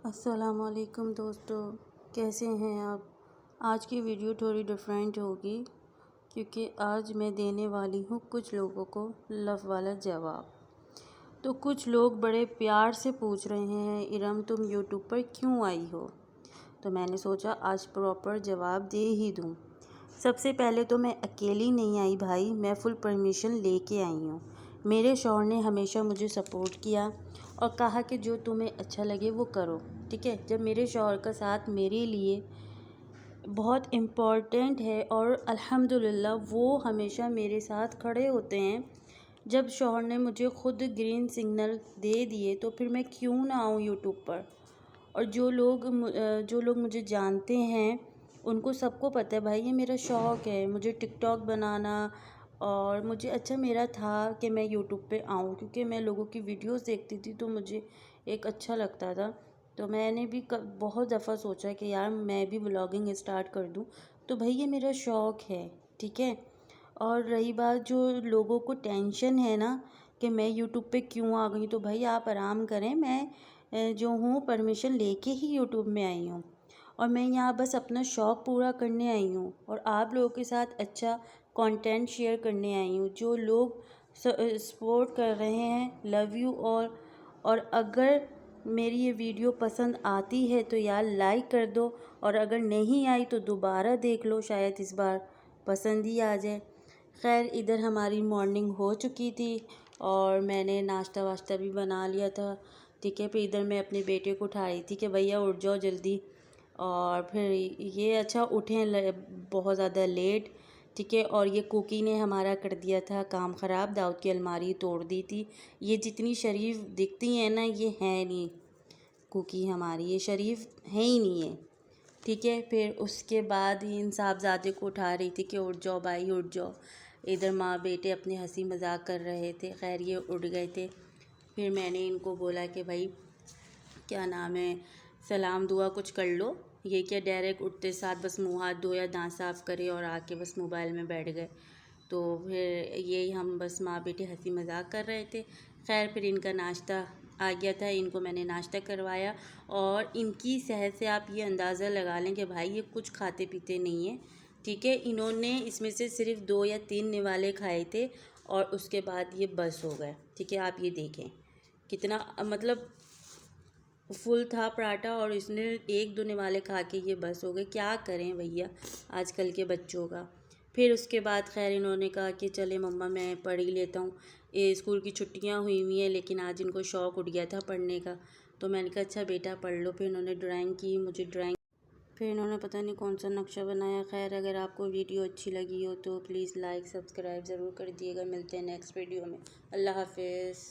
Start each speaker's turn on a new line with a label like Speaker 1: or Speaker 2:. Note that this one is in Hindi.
Speaker 1: अस्सलामुअलैकुम दोस्तों, कैसे हैं आप। आज की वीडियो थोड़ी डिफरेंट होगी क्योंकि आज मैं देने वाली हूँ कुछ लोगों को लव वाला जवाब। तो कुछ लोग बड़े प्यार से पूछ रहे हैं, इरम तुम यूट्यूब पर क्यों आई हो। तो मैंने सोचा आज प्रॉपर जवाब दे ही दूँ। सबसे पहले तो मैं अकेली नहीं आई भाई, मैं फुल परमिशन लेके आई हूँ। मेरे शौहर ने हमेशा मुझे सपोर्ट किया और कहा कि जो तुम्हें अच्छा लगे वो करो, ठीक है। जब मेरे शौहर का साथ मेरे लिए बहुत इम्पॉर्टेंट है और अल्हम्दुलिल्लाह वो हमेशा मेरे साथ खड़े होते हैं। जब शौहर ने मुझे ख़ुद ग्रीन सिग्नल दे दिए तो फिर मैं क्यों ना आऊँ यूट्यूब पर। और जो लोग मुझे जानते हैं उनको सबको पता है भाई ये मेरा शौक़ है, मुझे टिकटॉक बनाना। और मुझे अच्छा मेरा था कि मैं यूट्यूब पे आऊँ क्योंकि मैं लोगों की वीडियोस देखती थी तो मुझे एक अच्छा लगता था। तो मैंने भी बहुत दफ़ा सोचा कि यार मैं भी व्लॉगिंग स्टार्ट कर दूँ। तो भाई ये मेरा शौक़ है, ठीक है। और रही बात जो लोगों को टेंशन है ना कि मैं यूट्यूब पे क्यों आ गई, तो भाई आप आराम करें। मैं जो हूँ परमिशन लेके ही यूट्यूब में आई हूँ और मैं यहाँ बस अपना शौक़ पूरा करने आई हूँ और आप लोगों के साथ अच्छा कंटेंट शेयर करने आई हूँ। जो लोग सपोर्ट कर रहे हैं, लव यू। और अगर मेरी ये वीडियो पसंद आती है तो यार लाइक कर दो और अगर नहीं आई तो दोबारा देख लो, शायद इस बार पसंद ही आ जाए। खैर इधर हमारी मॉर्निंग हो चुकी थी और मैंने नाश्ता वाश्ता भी बना लिया था, ठीक है। फिर इधर मैं अपने बेटे को उठा रही थी कि भैया उठ जाओ जल्दी। और फिर ये अच्छा उठे बहुत ज़्यादा लेट, ठीक है। और ये कुकी ने हमारा कर दिया था काम ख़राब, दाऊद की अलमारी तोड़ दी थी। ये जितनी शरीफ दिखती हैं ना ये है नहीं, कुकी हमारी ये शरीफ है ही नहीं है, ठीक है। फिर उसके बाद इन साहबजादे को उठा रही थी कि उठ जाओ भाई उठ जाओ। इधर माँ बेटे अपने हंसी मजाक कर रहे थे। खैर ये उठ गए थे। फिर मैंने इनको बोला कि भाई क्या नाम है, सलाम दुआ कुछ कर लो। ये क्या डायरेक्ट उठते साथ बस मुँह हाथ धोया, दांत साफ़ करे और आके बस मोबाइल में बैठ गए। तो फिर यही हम बस माँ बेटे हंसी मजाक कर रहे थे। खैर फिर इनका नाश्ता आ गया था, इनको मैंने नाश्ता करवाया और इनकी सेहत से आप ये अंदाज़ा लगा लें कि भाई ये कुछ खाते पीते नहीं है, ठीक है। इन्होंने इसमें से सिर्फ 2 या 3 निवाले खाए थे और उसके बाद ये बस हो गए, ठीक है। आप ये देखें कितना मतलब फुल था पराठा और इसने 1-2 निवाले खा के ये बस हो गए। क्या करें भैया आजकल के बच्चों का। फिर उसके बाद खैर इन्होंने कहा कि चले मम्मा मैं पढ़ ही लेता हूँ, ये स्कूल की छुट्टियाँ हुई हैं लेकिन आज इनको शौक़ उठ गया था पढ़ने का। तो मैंने कहा अच्छा बेटा पढ़ लो। फिर इन्होंने ड्राइंग की, मुझे ड्राइंग, फिर इन्होंने पता नहीं कौन सा नक्शा बनाया। खैर अगर आपको वीडियो अच्छी लगी हो तो प्लीज़ लाइक सब्सक्राइब ज़रूर कर दिएगा। मिलते हैं नेक्स्ट वीडियो में। अल्लाह हाफिज़।